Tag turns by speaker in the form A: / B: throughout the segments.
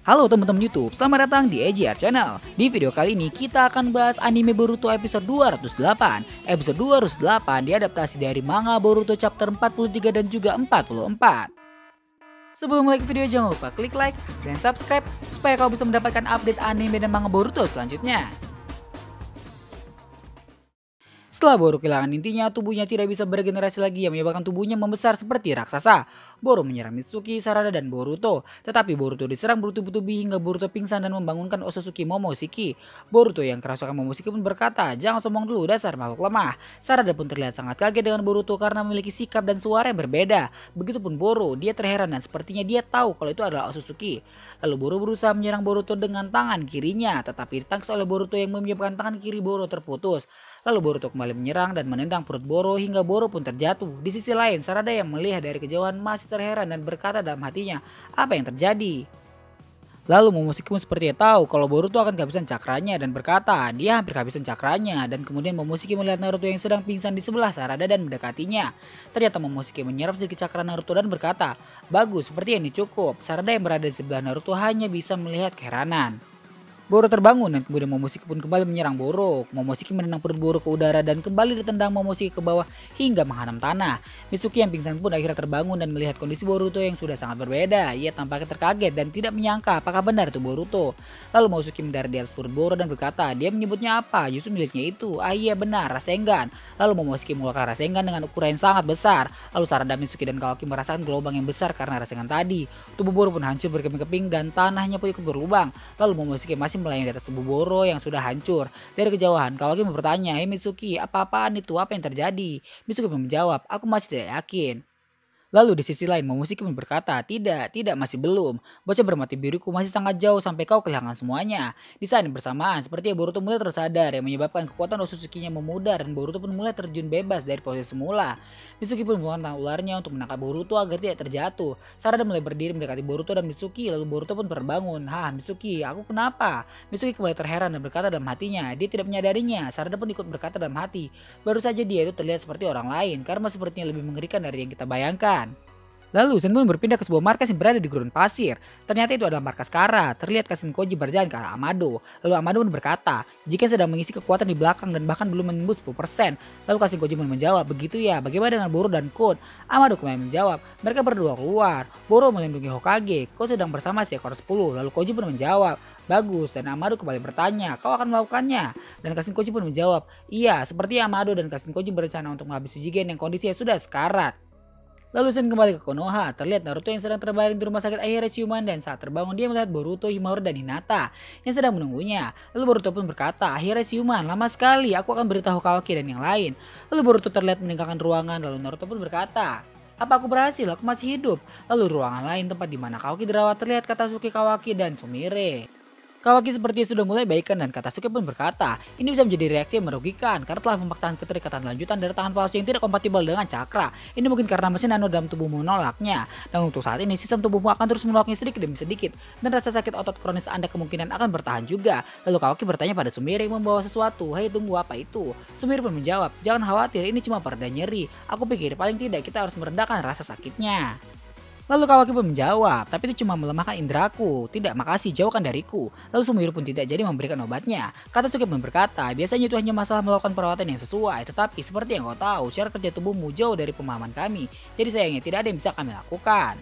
A: Halo teman-teman YouTube, selamat datang di EJR Channel. Di video kali ini kita akan bahas anime Boruto episode 208. Episode 208 diadaptasi dari manga Boruto chapter 43 dan juga 44. Sebelum like video jangan lupa klik like dan subscribe supaya kau bisa mendapatkan update anime dan manga Boruto selanjutnya. Setelah Boru kehilangan intinya, tubuhnya tidak bisa beregenerasi lagi yang menyebabkan tubuhnya membesar seperti raksasa. Boru menyerang Mitsuki, Sarada, dan Boruto. Tetapi Boruto diserang bertubi-tubi hingga Boruto pingsan dan membangunkan Otsutsuki Momoshiki. Boruto yang kerasukan Momoshiki pun berkata, "Jangan sombong dulu dasar makhluk lemah." Sarada pun terlihat sangat kaget dengan Boruto karena memiliki sikap dan suara yang berbeda. Begitupun Boru, dia terheran dan sepertinya dia tahu kalau itu adalah Otsutsuki. Lalu Boru berusaha menyerang Boruto dengan tangan kirinya, tetapi ditangkis oleh Boruto yang menyebabkan tangan kiri Boru terputus. Lalu Boruto kembali menyerang dan menendang perut Boru hingga Boru pun terjatuh. Di sisi lain, Sarada yang melihat dari kejauhan masih terheran dan berkata dalam hatinya, apa yang terjadi? Lalu Momoshiki pun sepertinya tahu kalau Boruto akan kehabisan cakranya dan berkata dia hampir kehabisan cakranya, dan kemudian Momoshiki melihat Naruto yang sedang pingsan di sebelah Sarada dan mendekatinya. Ternyata Momoshiki menyerap sedikit cakra Naruto dan berkata, "Bagus, seperti ini cukup." Sarada yang berada di sebelah Naruto hanya bisa melihat keheranan. Boru terbangun dan kemudian Momoshiki pun kembali menyerang Boru. Momoshiki menendang perut Boru ke udara dan kembali ditendang Momoshiki ke bawah hingga menghantam tanah. Mitsuki yang pingsan pun akhirnya terbangun dan melihat kondisi Boruto yang sudah sangat berbeda. Ia tampaknya terkaget dan tidak menyangka apakah benar itu Boruto. Lalu Momoshiki mendarat di atas perut Boru dan berkata, dia menyebutnya apa? Justru miliknya itu. Ah iya benar, Rasengan. Lalu Momoshiki mengeluarkan Rasengan dengan ukuran yang sangat besar. Lalu Sarada, Mitsuki, dan Kawaki merasakan gelombang yang besar karena Rasengan tadi. Tubuh Boru pun hancur berkeping-keping dan tanahnya pun ikut berlubang. Lalu Momoshiki masih melayang di atas tubuh Boru yang sudah hancur. Dari kejauhan, Kawaki bertanya, "Hei Mitsuki, apa-apaan itu? Apa yang terjadi?" Mitsuki pun menjawab, "Aku masih tidak yakin." Lalu di sisi lain Momoshiki pun berkata, tidak masih belum. Bocah bermata biruku masih sangat jauh sampai kau kehilangan semuanya." Di saat yang bersamaan, sepertinya Boruto mulai tersadar yang menyebabkan kekuatan Otsutsuki-nya memudar dan Boruto pun mulai terjun bebas dari posisi semula. Mitsuki pun menggunakan ularnya untuk menangkap Boruto agar tidak terjatuh. Sarada mulai berdiri mendekati Boruto dan Mitsuki, lalu Boruto pun terbangun. "Hah, Mitsuki, aku kenapa?" Mitsuki kembali terheran dan berkata dalam hatinya, dia tidak menyadarinya. Sarada pun ikut berkata dalam hati, baru saja dia itu terlihat seperti orang lain, karena sepertinya lebih mengerikan dari yang kita bayangkan. Lalu Zen pun berpindah ke sebuah markas yang berada di gurun pasir. Ternyata itu adalah markas Kara. Terlihat Kashin Koji berjalan ke arah Amado. Lalu Amado pun berkata, jika sedang mengisi kekuatan di belakang dan bahkan belum menembus 10%. Lalu Kashin Koji pun menjawab, begitu ya, bagaimana dengan Boru dan Kun? Amado kembali menjawab, mereka berdua keluar. Boru melindungi Hokage, kau sedang bersama seekor 10. Lalu Koji pun menjawab, bagus, dan Amado kembali bertanya, kau akan melakukannya? Dan Kashin Koji pun menjawab, iya, seperti Amado dan Kashin Koji berencana untuk menghabisi Jigen yang kondisinya sudah sekarat. Lalu Zen kembali ke Konoha, terlihat Naruto yang sedang terbaring di rumah sakit akhirnya ciuman, dan saat terbangun dia melihat Boruto, Himaru, dan Hinata yang sedang menunggunya. Lalu Boruto pun berkata, akhirnya ciuman, lama sekali, aku akan beritahu Kawaki dan yang lain. Lalu Boruto terlihat meninggalkan ruangan, lalu Naruto pun berkata, apa aku berhasil? Aku masih hidup. Lalu ruangan lain tempat di mana Kawaki dirawat terlihat Katasuki Kawaki dan Sumire. Kawaki sepertinya sudah mulai baikan dan Katasuki pun berkata, ini bisa menjadi reaksi yang merugikan karena telah memaksakan keterikatan lanjutan dari tangan palsu yang tidak kompatibel dengan cakra. Ini mungkin karena mesin nano dalam tubuhmu menolaknya. Dan untuk saat ini sistem tubuhmu akan terus menolaknya sedikit demi sedikit. Dan rasa sakit otot kronis Anda kemungkinan akan bertahan juga. Lalu Kawaki bertanya pada Sumire yang membawa sesuatu. Hei, tunggu, apa itu? Sumire pun menjawab, jangan khawatir, ini cuma pereda nyeri. Aku pikir paling tidak kita harus merendahkan rasa sakitnya. Lalu Kawaki pun menjawab, tapi itu cuma melemahkan indraku. Tidak, makasih, jauhkan dariku. Lalu Sumire pun tidak jadi memberikan obatnya. Katasuki pun berkata, biasanya itu hanya masalah melakukan perawatan yang sesuai. Tetapi seperti yang kau tahu, cara kerja tubuhmu jauh dari pemahaman kami. Jadi sayangnya tidak ada yang bisa kami lakukan.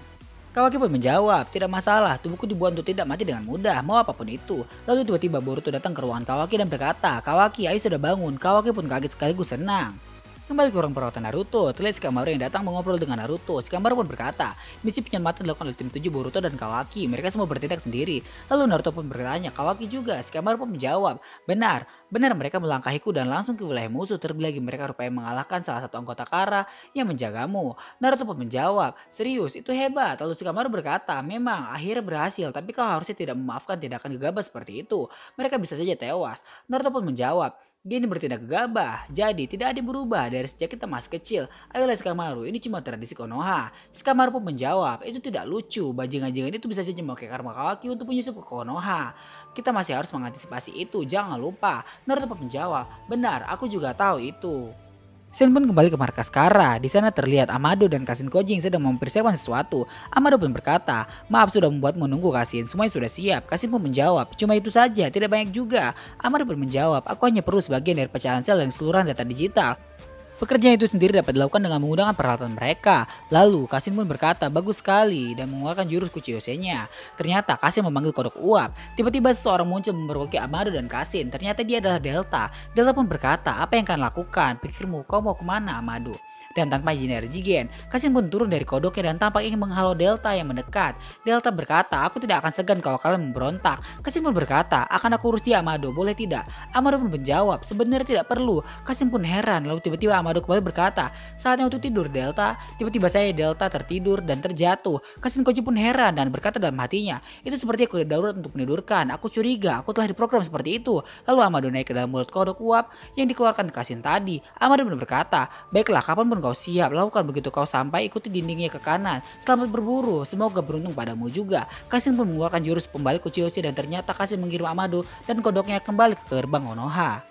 A: Kawaki pun menjawab, tidak masalah, tubuhku dibuat untuk tidak mati dengan mudah, mau apapun itu. Lalu tiba-tiba Boruto datang ke ruangan Kawaki dan berkata, Kawaki, ayo sudah bangun. Kawaki pun kaget sekaligus senang. Kembali ke ruang perawatan Naruto, terlihat Shikamaru yang datang mengobrol dengan Naruto. Shikamaru pun berkata, misi penyelamatan dilakukan oleh tim 7 Boruto dan Kawaki, mereka semua bertindak sendiri. Lalu Naruto pun bertanya, Kawaki juga? Shikamaru pun menjawab, benar mereka melangkahiku dan langsung ke wilayah musuh, terlebih lagi mereka rupanya mengalahkan salah satu anggota Kara yang menjagamu. Naruto pun menjawab, serius, itu hebat. Lalu Shikamaru berkata, memang akhirnya berhasil, tapi kau harusnya tidak memaafkan tindakan gegabah seperti itu. Mereka bisa saja tewas. Naruto pun menjawab, Gini bertindak gegabah, jadi tidak ada yang berubah dari sejak kita masih kecil. Ayolah Shikamaru, ini cuma tradisi Konoha. Shikamaru pun menjawab, itu tidak lucu, bajingan-bajingan itu bisa saja memakai karma Kawaki untuk menyusup ke Konoha. Kita masih harus mengantisipasi itu, jangan lupa. Naruto pun menjawab, benar, aku juga tahu itu. Shen pun kembali ke markas Kara. Di sana terlihat Amado dan Kasin Koji yang sedang mempersiapkan sesuatu. Amado pun berkata, maaf sudah membuat menunggu Kasin, semuanya sudah siap. Kasin pun menjawab, cuma itu saja, tidak banyak juga. Amado pun menjawab, aku hanya perlu sebagian dari pecahan sel dan keseluruhan data digital. Pekerjaan itu sendiri dapat dilakukan dengan menggunakan peralatan mereka. Lalu Kasin pun berkata bagus sekali dan mengeluarkan jurus Kuchiyose-nya. Ternyata Kasin memanggil kodok uap. Tiba-tiba seseorang muncul mempergoki Amado dan Kasin. Ternyata dia adalah Delta. Delta pun berkata, apa yang kalian lakukan? Pikirmu kau mau kemana Amado? Dan tanpa izin dari Jigen, Kasin pun turun dari kodoknya dan tampak ingin menghalau Delta yang mendekat. Delta berkata, aku tidak akan segan kalau kalian memberontak. Kasin pun berkata, akan aku urus dia Amado, boleh tidak? Amado pun menjawab, sebenarnya tidak perlu. Kasin pun heran, lalu tiba-tiba Amado kembali berkata, saatnya untuk tidur Delta. Tiba-tiba saya Delta tertidur dan terjatuh. Kasin Koji pun heran dan berkata dalam hatinya, itu seperti kode darurat untuk menidurkan. Aku curiga, aku telah diprogram seperti itu. Lalu Amado naik ke dalam mulut kodok uap yang dikeluarkan Kasin tadi. Amado pun berkata, baiklah kapanpun kau siap, lakukan begitu kau sampai, ikuti dindingnya ke kanan. Selamat berburu, semoga beruntung padamu juga. Kasin pun mengeluarkan jurus pembalik Kuchiyose dan ternyata Kasin mengirim Amado dan kodoknya kembali ke gerbang Konoha.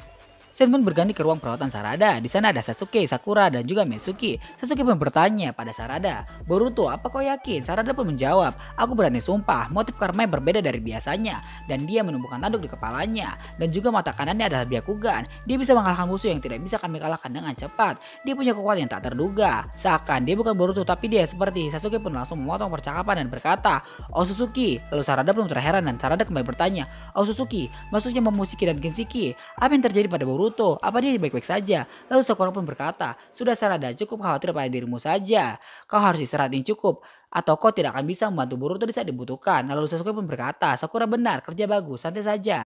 A: Shen pun berganti ke ruang perawatan Sarada. Di sana ada Sasuke, Sakura, dan juga Mitsuki. Sasuke pun bertanya pada Sarada, Boruto, apa kau yakin? Sarada pun menjawab, aku berani sumpah, motif karma yang berbeda dari biasanya. Dan dia menumbuhkan tanduk di kepalanya. Dan juga mata kanannya adalah Byakugan. Dia bisa mengalahkan musuh yang tidak bisa kami kalahkan dengan cepat. Dia punya kekuatan yang tak terduga. Seakan dia bukan Boruto tapi dia seperti. Sasuke pun langsung memotong percakapan dan berkata, Oh Suzuki. Lalu Sarada pun terheran dan Sarada kembali bertanya, Oh Suzuki, maksudnya Momoshiki dan Kinshiki. Apa yang terjadi pada Boruto? Apa dia baik-baik saja? Lalu Sakura pun berkata, sudah Sarada, cukup khawatir pada dirimu saja. Kau harus istirahat yang cukup, atau kau tidak akan bisa membantu Boruto di saat dibutuhkan. Lalu Sasuke pun berkata, Sakura benar, kerja bagus, santai saja.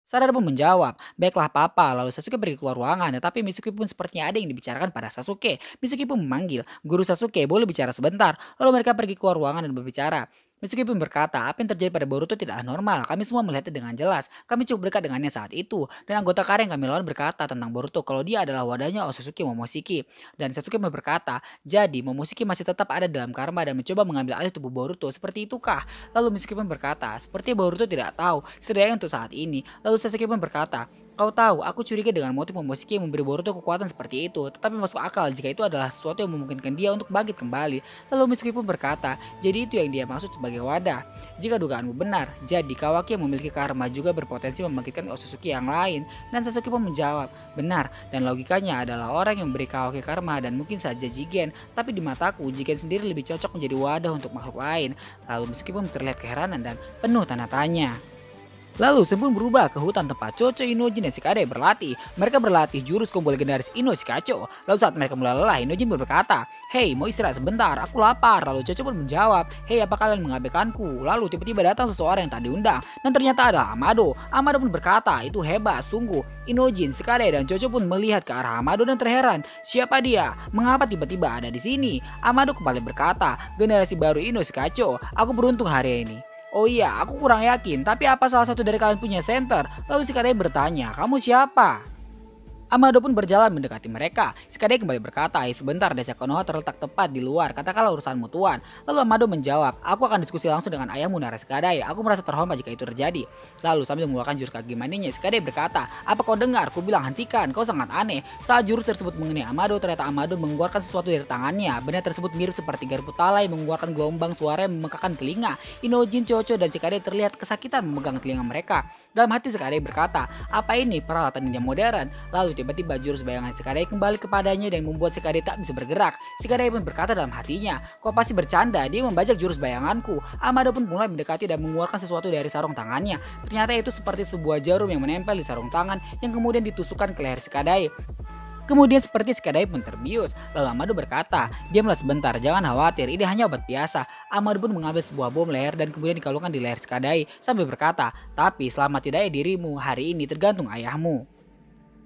A: Sarada pun menjawab, baiklah papa. Lalu Sasuke pergi keluar ruangan, tetapi Mitsuki pun sepertinya ada yang dibicarakan pada Sasuke. Mitsuki pun memanggil, guru Sasuke boleh bicara sebentar. Lalu mereka pergi keluar ruangan dan berbicara. Mitsuki pun berkata, apa yang terjadi pada Boruto tidak normal. Kami semua melihatnya dengan jelas. Kami cukup dekat dengannya saat itu. Dan anggota Kara yang kami lawan berkata tentang Boruto kalau dia adalah wadahnya Otsutsuki Momoshiki. Dan Sasuke pun berkata, jadi Momoshiki masih tetap ada dalam karma dan mencoba mengambil alih tubuh Boruto. Seperti itukah? Lalu Mitsuki pun berkata, seperti Boruto tidak tahu, setidaknya untuk saat ini. Lalu Sasuke pun berkata, kau tahu, aku curiga dengan motif Momoshiki yang memberi Boruto kekuatan seperti itu, tetapi masuk akal jika itu adalah sesuatu yang memungkinkan dia untuk bangkit kembali. Lalu Mitsuki pun berkata, jadi itu yang dia maksud sebagai wadah. Jika dugaanmu benar, jadi Kawaki yang memiliki karma juga berpotensi membangkitkan Otsutsuki yang lain. Dan Sasuke pun menjawab, benar, dan logikanya adalah orang yang memberi Kawaki karma dan mungkin saja Jigen, tapi di mataku Jigen sendiri lebih cocok menjadi wadah untuk makhluk lain. Lalu Mitsuki pun terlihat keheranan dan penuh tanda tanya. Lalu Shen pun berubah ke hutan tempat Chocho, Inojin, dan Shikade berlatih. Mereka berlatih jurus combo legendaris Ino Shikacho. Lalu saat mereka mulai lelah, Inojin pun berkata, hei mau istirahat sebentar, aku lapar. Lalu Chocho pun menjawab, hei apa kalian mengabaikanku? Lalu tiba-tiba datang seseorang yang tak diundang. Dan ternyata adalah Amado. Amado pun berkata, itu hebat, sungguh. Inojin, Shikade, dan Chocho pun melihat ke arah Amado dan terheran. Siapa dia? Mengapa tiba-tiba ada di sini? Amado kembali berkata, generasi baru Ino Shikacho. Aku beruntung hari ini. Oh iya, aku kurang yakin, tapi apa salah satu dari kalian punya center? Lalu si Shikade bertanya, kamu siapa? Amado pun berjalan mendekati mereka. Shikade kembali berkata, sebentar desa Konoha terletak tepat di luar, katakanlah urusanmu tuan. Lalu Amado menjawab, aku akan diskusi langsung dengan ayahmu Nara Shikade, aku merasa terhormat jika itu terjadi. Lalu sambil mengeluarkan jurus kaki maninya, Shikade berkata, apa kau dengar? Ku bilang hentikan, kau sangat aneh. Saat jurus tersebut mengenai Amado, ternyata Amado mengeluarkan sesuatu dari tangannya. Benda tersebut mirip seperti garpu talai mengeluarkan gelombang suara yang memekakan telinga. Inojin, Chocho, dan Shikade terlihat kesakitan memegang telinga mereka. Dalam hati Shikade berkata, apa ini peralatan ninja modern? Lalu tiba-tiba jurus bayangan Shikade kembali kepadanya dan membuat Shikade tak bisa bergerak. Shikade pun berkata dalam hatinya, kau pasti bercanda, dia membajak jurus bayanganku. Amado pun mulai mendekati dan mengeluarkan sesuatu dari sarung tangannya. Ternyata itu seperti sebuah jarum yang menempel di sarung tangan yang kemudian ditusukkan ke leher Shikade. Kemudian seperti Shikade pun terbius. Lalu Amado berkata, diamlah sebentar, jangan khawatir, ini hanya obat biasa. Amado pun mengambil sebuah bom leher dan kemudian dikalungkan di leher Shikade sambil berkata, tapi selamat tidaknya dirimu, hari ini tergantung ayahmu.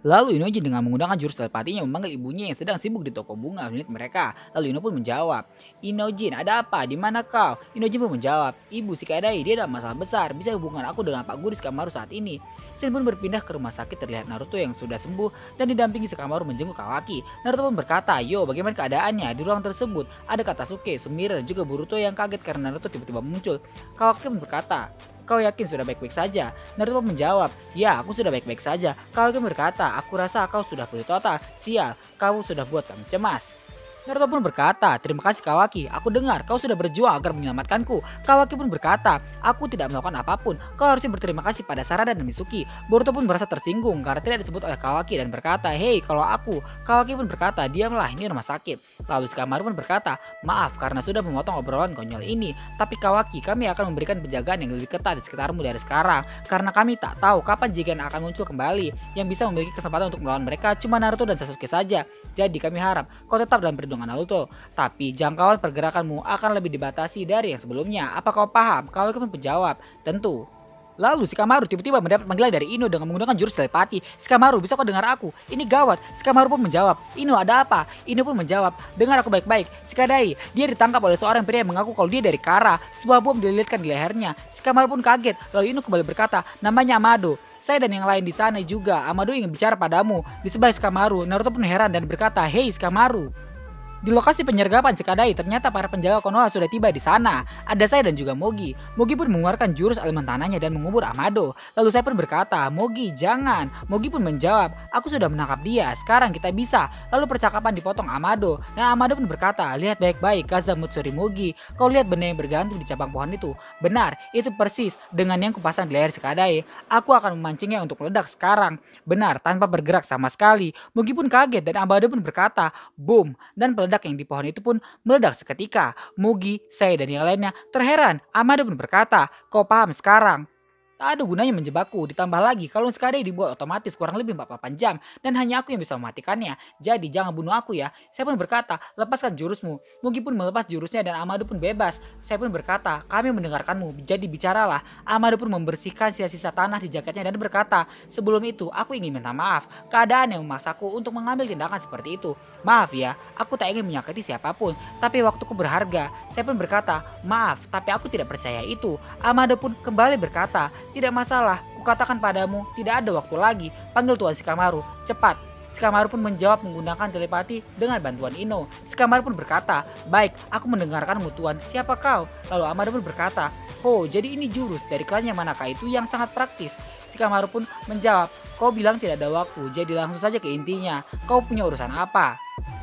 A: Lalu Inojin dengan menggunakan jurus telepatinya memanggil ibunya yang sedang sibuk di toko bunga milik mereka. Lalu Ino pun menjawab, Inojin ada apa? Di mana kau? Inojin pun menjawab, ibu Shikade dia ada masalah besar, bisa hubungan aku dengan Pak Guru Shikamaru saat ini. Shen pun berpindah ke rumah sakit terlihat Naruto yang sudah sembuh dan didampingi Shikamaru menjenguk Kawaki. Naruto pun berkata, yo bagaimana keadaannya? Di ruang tersebut ada Katasuke, Sumire dan juga Boruto yang kaget karena Naruto tiba-tiba muncul. Kawaki pun berkata, kau yakin sudah baik-baik saja? Naruto pun menjawab, ya aku sudah baik-baik saja. Kawaki pun berkata, aku rasa kau sudah pulih total. Sial, kau sudah buat kami cemas. Naruto pun berkata, terima kasih Kawaki, aku dengar kau sudah berjuang agar menyelamatkanku. Kawaki pun berkata, aku tidak melakukan apapun, kau harusnya berterima kasih pada Sarada dan Mitsuki. Boruto pun merasa tersinggung karena tidak disebut oleh Kawaki dan berkata, hei kalau aku. Kawaki pun berkata, diamlah ini rumah sakit. Lalu Shikamaru pun berkata, maaf karena sudah memotong obrolan konyol ini. Tapi Kawaki, kami akan memberikan penjagaan yang lebih ketat di sekitarmu dari sekarang. Karena kami tak tahu kapan Jigen akan muncul kembali. Yang bisa memiliki kesempatan untuk melawan mereka cuma Naruto dan Sasuke saja. Jadi kami harap kau tetap dalam perlindungan Naruto, tapi jangkauan pergerakanmu akan lebih dibatasi dari yang sebelumnya. Apa kau paham? Kawaki pun menjawab, tentu. Lalu Shikamaru tiba-tiba mendapat panggilan dari Ino dengan menggunakan jurus telepati. Shikamaru, bisa kau dengar aku? Ini gawat. Shikamaru pun menjawab, Ino ada apa? Ino pun menjawab, dengar aku baik-baik. Shikadai, dia ditangkap oleh seorang pria yang mengaku kalau dia dari Kara. Sebuah bom dililitkan di lehernya. Shikamaru pun kaget. Lalu Ino kembali berkata, namanya Amado. Saya dan yang lain di sana juga. Amado ingin bicara padamu. Di sebelah Shikamaru, Naruto pun heran dan berkata, hei Shikamaru. Di lokasi penyergapan Shikadai, ternyata para penjaga Konoha sudah tiba di sana. Ada saya dan juga Mogi. Mogi pun mengeluarkan jurus elemen tanahnya dan mengubur Amado. Lalu saya pun berkata, Mogi jangan. Mogi pun menjawab, aku sudah menangkap dia, sekarang kita bisa. Lalu percakapan dipotong Amado. Dan Amado pun berkata, lihat baik-baik Kazamutsuri Mogi. Kau lihat benda yang bergantung di cabang pohon itu. Benar, itu persis dengan yang kupasang di leher Shikadai. Aku akan memancingnya untuk meledak sekarang. Benar, tanpa bergerak sama sekali. Mogi pun kaget dan Amado pun berkata, boom, dan peledak yang di pohon itu pun meledak seketika. Mugi, saya dan yang lainnya terheran. Amado pun berkata, kau paham sekarang? Tak ada gunanya menjebakku, ditambah lagi kalau Shikadai dibuat otomatis kurang lebih 48 jam dan hanya aku yang bisa mematikannya. Jadi jangan bunuh aku ya. Saya pun berkata, lepaskan jurusmu. Mugi pun melepas jurusnya dan Amado pun bebas. Saya pun berkata, kami mendengarkanmu, jadi bicaralah. Amado pun membersihkan sisa-sisa tanah di jaketnya dan berkata, sebelum itu aku ingin minta maaf. Keadaan yang memaksaku untuk mengambil tindakan seperti itu. Maaf ya, aku tak ingin menyakiti siapapun, tapi waktuku berharga. Saya pun berkata, maaf, tapi aku tidak percaya itu. Amado pun kembali berkata, tidak masalah, kukatakan padamu, tidak ada waktu lagi. Panggil Tuan Shikamaru, cepat. Shikamaru pun menjawab menggunakan telepati dengan bantuan Ino. Shikamaru pun berkata, baik, aku mendengarkanmu Tuan, siapa kau? Lalu Amado pun berkata, oh jadi ini jurus dari klan yang manakah itu yang sangat praktis. Shikamaru pun menjawab, kau bilang tidak ada waktu, jadi langsung saja ke intinya. Kau punya urusan apa?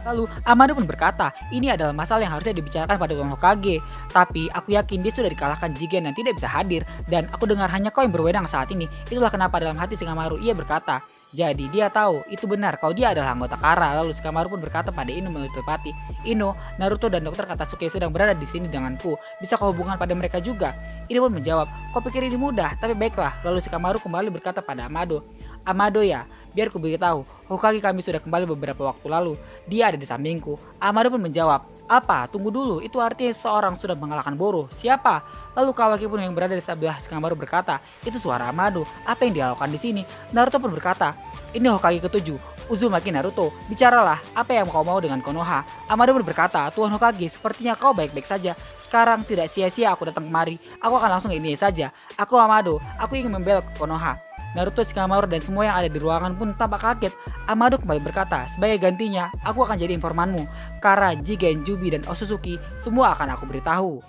A: Lalu Amado pun berkata, ini adalah masalah yang harusnya dibicarakan pada Tuan Hokage. Tapi aku yakin dia sudah dikalahkan Jigen dan tidak bisa hadir. Dan aku dengar hanya kau yang berwenang saat ini. Itulah kenapa dalam hati Shikamaru ia berkata, jadi dia tahu itu benar kalau dia adalah anggota Kara. Lalu Shikamaru pun berkata pada Ino melalui telepati, Ino, Naruto dan Dr. Katasuki sedang berada di sini denganku. Bisa kau hubungan pada mereka juga? Ino pun menjawab, kau pikir ini mudah, tapi baiklah. Lalu Shikamaru kembali berkata pada Amado, Amado ya, biar ku beritahu, Hokage kami sudah kembali beberapa waktu lalu. Dia ada di sampingku. Amado pun menjawab, apa? Tunggu dulu, itu artinya seorang sudah mengalahkan Boru. Siapa? Lalu Kawaki pun yang berada di sebelah Shikamaru berkata, itu suara Amado. Apa yang dia lakukan di sini? Naruto pun berkata, ini Hokage ke-7, Uzumaki Naruto. Bicaralah, apa yang kau mau dengan Konoha? Amado pun berkata, Tuan Hokage, sepertinya kau baik-baik saja. Sekarang tidak sia-sia aku datang kemari. Aku akan langsung ke ini saja. Aku Amado, aku ingin membela Konoha. Naruto, Shikamaru dan semua yang ada di ruangan pun tampak kaget. Amado kembali berkata, sebagai gantinya, aku akan jadi informanmu. Kara, Jigen, Jubi, dan Otsutsuki, semua akan aku beritahu.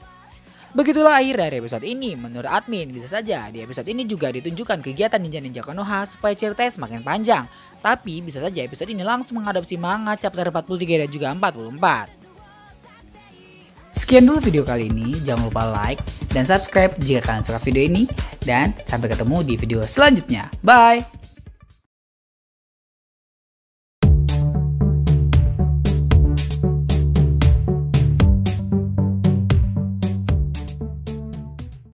A: Begitulah akhir dari episode ini. Menurut admin, bisa saja di episode ini juga ditunjukkan kegiatan ninja-ninja Konoha supaya ceritanya semakin panjang. Tapi bisa saja episode ini langsung mengadopsi manga chapter 43 dan juga 44. Sekian dulu video kali ini, jangan lupa like dan subscribe jika kalian suka video ini. Dan sampai ketemu di video selanjutnya. Bye!